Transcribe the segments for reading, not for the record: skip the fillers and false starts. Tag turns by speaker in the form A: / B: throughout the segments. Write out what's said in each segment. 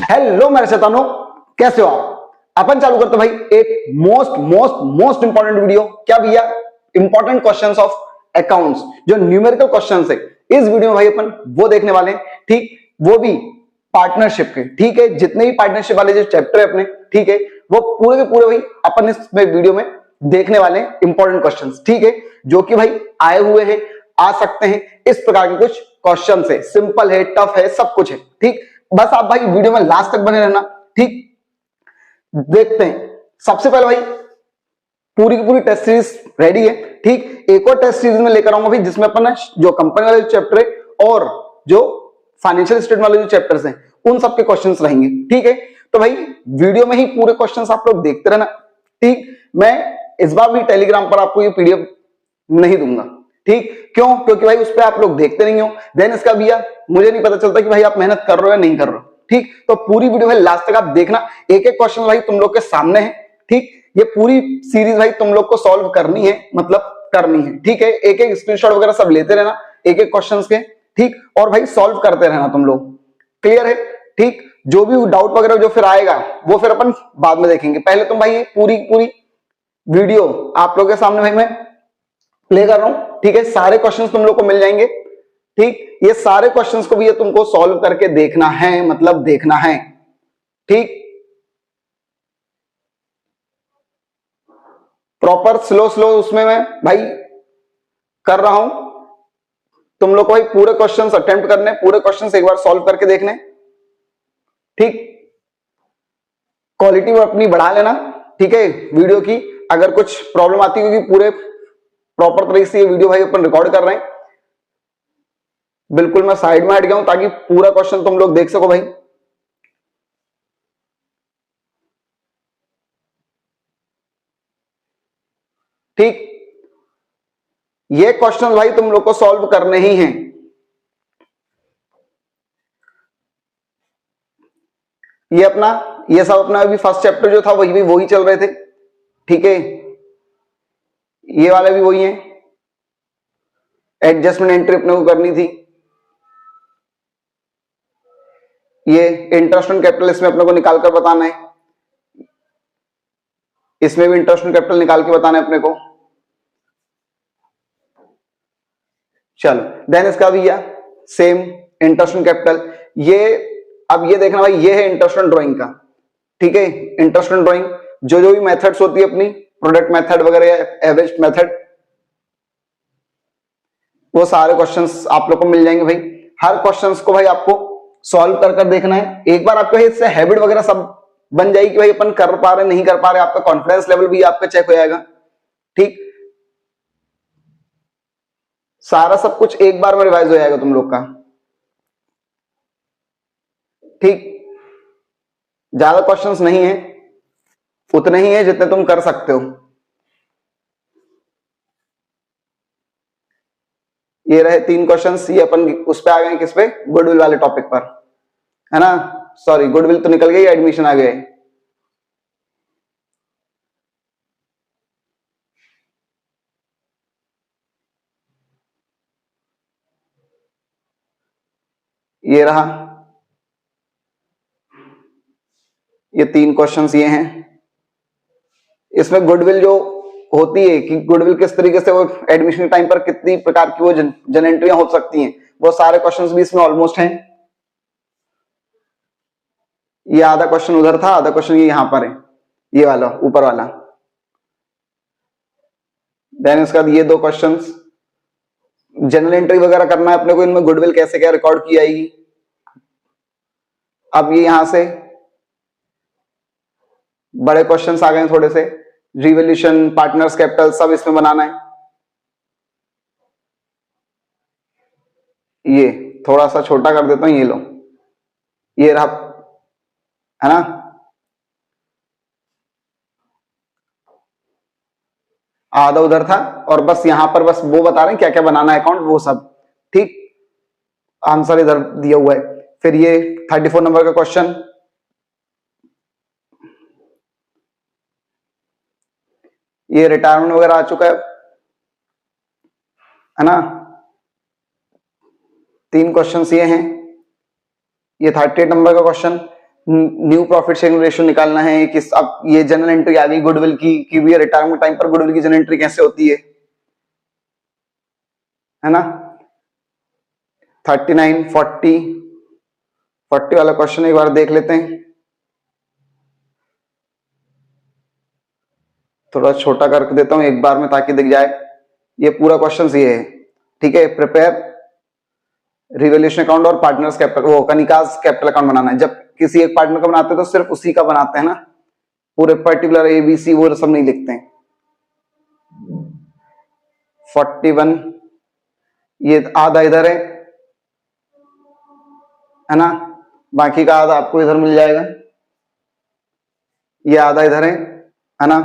A: Hello मेरे शैतानों, कैसे हो आप? अपन चालू करते भाई एक मोस्ट इंपॉर्टेंट वीडियो। क्या भैया? इंपॉर्टेंट क्वेश्चंस ऑफ अकाउंट्स, जो न्यूमेरिकल क्वेश्चंस है इस वीडियो में भाई अपन वो देखने वाले हैं। ठीक, वो भी पार्टनरशिप के। ठीक है, जितने भी पार्टनरशिप वाले जो चैप्टर है अपने, ठीक है, वो पूरे के पूरे भाई अपन इस वीडियो में देखने वाले हैं इंपॉर्टेंट क्वेश्चंस। ठीक है, जो कि भाई आए हुए हैं, आ सकते हैं, इस प्रकार के कुछ क्वेश्चन है। सिंपल है, टफ है, सब कुछ है। ठीक, बस आप भाई वीडियो में लास्ट तक बने रहना। ठीक, देखते हैं। सबसे पहले भाई पूरी की पूरी टेस्ट सीरीज रेडी है। ठीक, एक और टेस्ट सीरीज में लेकर आऊंगा भाई, जिसमें अपन जो कंपनी वाले चैप्टर है और जो फाइनेंशियल स्टेटमेंट वाले जो चैप्टर्स हैं उन सबके क्वेश्चंस रहेंगे। ठीक है, तो भाई वीडियो में ही पूरे क्वेश्चंस आप लोग देखते रहना। ठीक, मैं इस बार भी टेलीग्राम पर आपको ये पीडीएफ नहीं दूंगा। ठीक, क्यों? क्योंकि भाई उस पर आप लोग देखते नहीं हो, देन इसका भैया मुझे नहीं पता चलता कि भाई आप मेहनत कर रहे हो या नहीं कर रहे हो। ठीक, तो पूरी वीडियो भाई लास्ट तक आप देखना। एक एक क्वेश्चन भाई तुम लोग के सामने है। ठीक, ये पूरी सीरीज भाई तुम लोग को सॉल्व करनी है, मतलब करनी है। ठीक है, एक एक स्क्रीनशॉट वगैरह सब लेते रहना एक एक क्वेश्चन के। ठीक, और भाई सॉल्व करते रहना तुम लोग। क्लियर है? ठीक, जो भी डाउट वगैरह जो फिर आएगा वो फिर अपन बाद में देखेंगे। पहले तुम भाई पूरी पूरी वीडियो आप लोगों के सामने भाई मैं प्ले कर रहा हूं। ठीक है, सारे क्वेश्चंस तुम लोग को मिल जाएंगे। ठीक, ये सारे क्वेश्चंस को भी ये तुमको सॉल्व करके देखना है, मतलब देखना है। ठीक, प्रॉपर स्लो स्लो उसमें मैं भाई कर रहा हूं। तुम लोग को भाई पूरे क्वेश्चंस अटेम्प्ट करने, पूरे क्वेश्चंस एक बार सॉल्व करके देखने। ठीक, क्वालिटी अपनी बढ़ा लेना। ठीक है, वीडियो की अगर कुछ प्रॉब्लम आती है, क्योंकि पूरे प्रॉपर तरीके से ये वीडियो भाई अपन रिकॉर्ड कर रहे हैं। बिल्कुल मैं साइड में हट गया हूं ताकि पूरा क्वेश्चन तुम लोग देख सको भाई। ठीक, ये क्वेश्चन भाई तुम लोग को सॉल्व करने ही हैं। ये अपना, ये सब अपना अभी फर्स्ट चैप्टर जो था वही भी वही चल रहे थे। ठीक है, ये वाले भी वही है। एडजस्टमेंट एंट्री अपने को करनी थी। ये इंटरेस्ट ऑन कैपिटल इसमें अपने को निकाल कर बताना है। इसमें भी इंटरेस्ट ऑन कैपिटल निकाल के बताना है अपने को। चलो, देन इसका भी या सेम इंटरेस्ट ऑन कैपिटल। ये अब ये देखना भाई, ये है इंटरेस्ट ऑन ड्राइंग का। ठीक है, इंटरेस्ट ऑन ड्राइंग जो जो भी मेथड्स होती है अपनी, प्रोडक्ट मेथड वगैरह या एवरेज मेथड, वो सारे क्वेश्चंस आप लोग को मिल जाएंगे भाई। हर क्वेश्चंस को भाई आपको सॉल्व कर कर देखना है। एक बार आपको इससे हैबिट वगैरह सब बन जाएगी कि भाई अपन कर पा रहे नहीं कर पा रहे, आपका कॉन्फिडेंस लेवल भी आपका चेक हो जाएगा। ठीक, सारा सब कुछ एक बार में रिवाइज हो जाएगा तुम लोग का। ठीक, ज्यादा क्वेश्चंस नहीं है, उतने ही है जितने तुम कर सकते हो। ये रहे 3 क्वेश्चंस। ये अपन उस पे आ गए, किस पे? गुडविल वाले टॉपिक पर, है ना? सॉरी, गुडविल तो निकल गई, एडमिशन आ गए। ये रहा, ये 3 क्वेश्चंस ये हैं। इसमें गुडविल जो होती है कि गुडविल किस तरीके से वो एडमिशन टाइम पर कितनी प्रकार की वो जन एंट्रियां हो सकती हैं, वो सारे क्वेश्चंस भी इसमें ऑलमोस्ट हैं। ये आधा क्वेश्चन उधर था, आधा क्वेश्चन ये यहां पर है, ये वाला ऊपर वाला। देन इसके बाद ये 2 क्वेश्चंस जनरल एंट्री वगैरह करना है अपने को, इनमें गुडविल कैसे क्या रिकॉर्ड की जाएगी। अब ये यहां से बड़े क्वेश्चंस आ गए थोड़े से, रिवोल्यूशन, पार्टनर्स कैपिटल, सब इसमें बनाना है। ये थोड़ा सा छोटा कर देता हूं, ये लो, ये रहा, है ना? आधा उधर था, और बस यहां पर बस वो बता रहे हैं क्या क्या बनाना है अकाउंट, वो सब। ठीक, आंसर इधर दिया हुआ है। फिर ये 34 नंबर का क्वेश्चन, ये रिटायरमेंट वगैरह आ चुका है ना? 3 क्वेश्चंस ये हैं। ये 38 नंबर का question, new profit sharing ratio निकालना है। किस अब ये जनरल एंट्री आ गई गुडविल की कि भी रिटायरमेंट टाइम पर गुडविल की जनरल एंट्री कैसे होती है ना। 39, 40 वाला क्वेश्चन एक बार देख लेते हैं, थोड़ा छोटा करके देता हूं एक बार में ताकि दिख जाए। ये पूरा क्वेश्चन ये है, ठीक है। प्रिपेयर रिवैल्यूएशन अकाउंट और पार्टनर्स कैपिटल, वो कनिकास कैपिटल अकाउंट बनाना है। जब किसी एक पार्टनर का बनाते हैं तो सिर्फ उसी का बनाते हैं ना, पूरे पर्टिकुलर ABC वो सब नहीं लिखते हैं। 41 ये आधा इधर है ना, बाकी का आधा आपको इधर मिल जाएगा। ये आधा इधर है ना।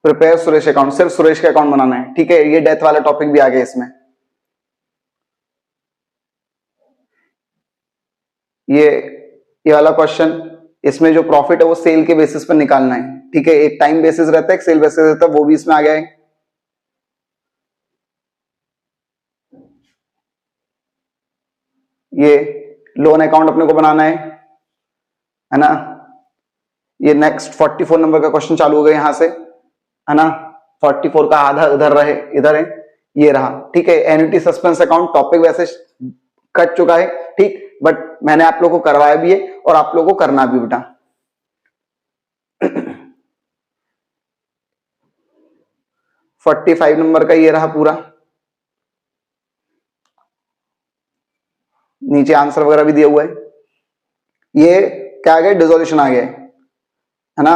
A: प्रिपेयर सुरेश अकाउंट, सिर्फ सुरेश का अकाउंट बनाना है, ठीक है। ये डेथ वाला टॉपिक भी आ गया इसमें। ये वाला क्वेश्चन, इसमें जो प्रॉफिट है वो सेल के बेसिस पर निकालना है, ठीक है। एक टाइम बेसिस रहता है, एक सेल बेसिस रहता है, वो भी इसमें आ गया है। ये लोन अकाउंट अपने को बनाना है ना। ये नेक्स्ट 44 नंबर का क्वेश्चन चालू हो गया यहां से, है ना। 44 का आधा इधर है, ये रहा, ठीक है। एन्युटी सस्पेंस अकाउंट टॉपिक वैसे कट चुका है, ठीक, बट मैंने आप लोगों को करवाया भी है और आप लोगों को करना भी बेटा। फोर्टी 45 नंबर का ये रहा पूरा, नीचे आंसर वगैरह भी दिया हुआ है। ये क्या आ गया, डिसोल्यूशन आ गया है ना।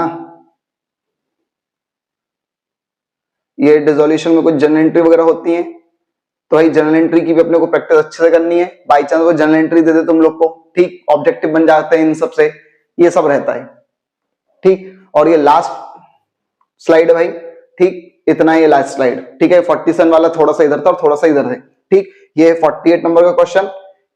A: ये डिसोल्यूशन में कुछ जनरल एंट्री वगैरह होती है, तो भाई जनरल एंट्री की भी अपने को प्रैक्टिस अच्छे से करनी है। बाई चांस वो जनरल एंट्री दे दे तुम लोग को, ठीक, ऑब्जेक्टिव बन जाते हैं इन सब से, ये सब रहता है, ठीक। और ये लास्ट स्लाइड है भाई, ठीक, इतना ही लास्ट स्लाइड, ठीक है। 47 वाला थोड़ा सा इधर था और थोड़ा सा इधर है, ठीक। ये 48 नंबर का क्वेश्चन,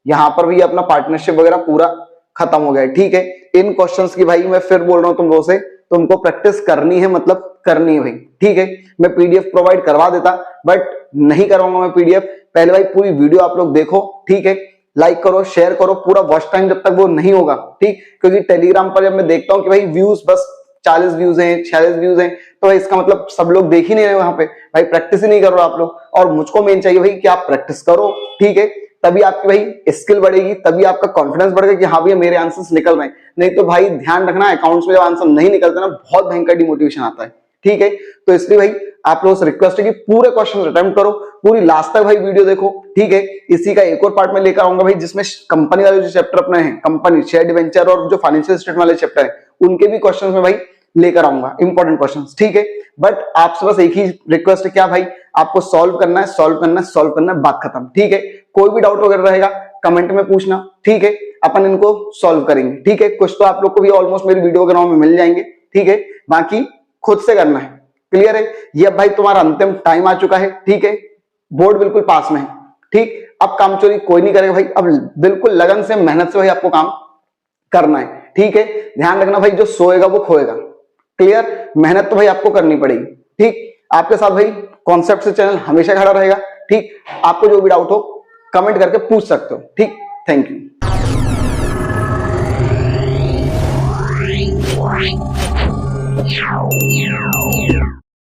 A: यहां पर भी अपना पार्टनरशिप वगैरह पूरा खत्म हो गया, ठीक है। इन क्वेश्चंस की भाई मैं फिर बोल रहा हूं तुम लोगों से, तुमको प्रैक्टिस करनी है, मतलब करनी है भाई, ठीक है। मैं PDF प्रोवाइड करवा देता, बट नहीं करवाऊंगा मैं PDF। पहले भाई पूरी वीडियो आप लोग देखो, ठीक है। लाइक करो, शेयर करो, पूरा वॉच टाइम जब तक वो नहीं होगा, ठीक। क्योंकि टेलीग्राम पर जब मैं देखता हूँ कि भाई व्यूज बस 40 व्यूज हैं, 46 व्यूज हैं, तो भाई इसका मतलब सब लोग देख ही नहीं रहे वहां पे, भाई प्रैक्टिस ही नहीं कर रहे आप लोग। और मुझको मेन चाहिए भाई कि आप प्रैक्टिस करो, ठीक है। तभी आपकी भाई स्किल बढ़ेगी, तभी आपका कॉन्फिडेंस बढ़ेगा कि हाँ भैया मेरे आंसर्स निकल रहे हैं। नहीं तो भाई ध्यान रखना, अकाउंट्स में जब आंसर नहीं निकलते ना, बहुत भयंकर डिमोटिवेशन आता है, ठीक है। तो इसलिए भाई आप लोगों से रिक्वेस्ट है कि पूरे क्वेश्चन अटेम्प्ट करो, पूरी लास्ट तक भाई वीडियो देखो, ठीक है। इसी का एक और पार्ट में लेकर आऊंगा भाई, जिसमें कंपनी वाले जो चैप्टर अपने हैं, कंपनी शेयर डिवेंचर और जो फाइनेंशियल स्टेटमेंट वाले चैप्टर है, उनके भी क्वेश्चन में भाई लेकर आऊंगा, इंपॉर्टेंट क्वेश्चंस, ठीक है। बट आपसे बस एक ही रिक्वेस्ट है, क्या भाई, आपको सॉल्व करना है, बात खत्म, ठीक है। कोई भी डाउट वगैरह रहेगा कमेंट में पूछना, ठीक है, अपन इनको सॉल्व करेंगे, ठीक है। कुछ तो आप लोग को भी ऑलमोस्ट मेरी वीडियो वगैरह में मिल जाएंगे, ठीक है। बाकी खुद से करना है, क्लियर है। ये अब भाई तुम्हारा अंतिम टाइम आ चुका है, ठीक है। बोर्ड बिल्कुल पास में है, ठीक। अब काम चोरी कोई नहीं करेगा भाई, अब बिल्कुल लगन से, मेहनत से भाई आपको काम करना है, ठीक है। ध्यान रखना भाई, जो सोएगा वो खोएगा, क्लियर। मेहनत तो भाई आपको करनी पड़ेगी, ठीक। आपके साथ भाई कॉन्सेप्ट से चैनल हमेशा खड़ा रहेगा, ठीक। आपको जो भी डाउट हो कमेंट करके पूछ सकते हो, ठीक। Thank you.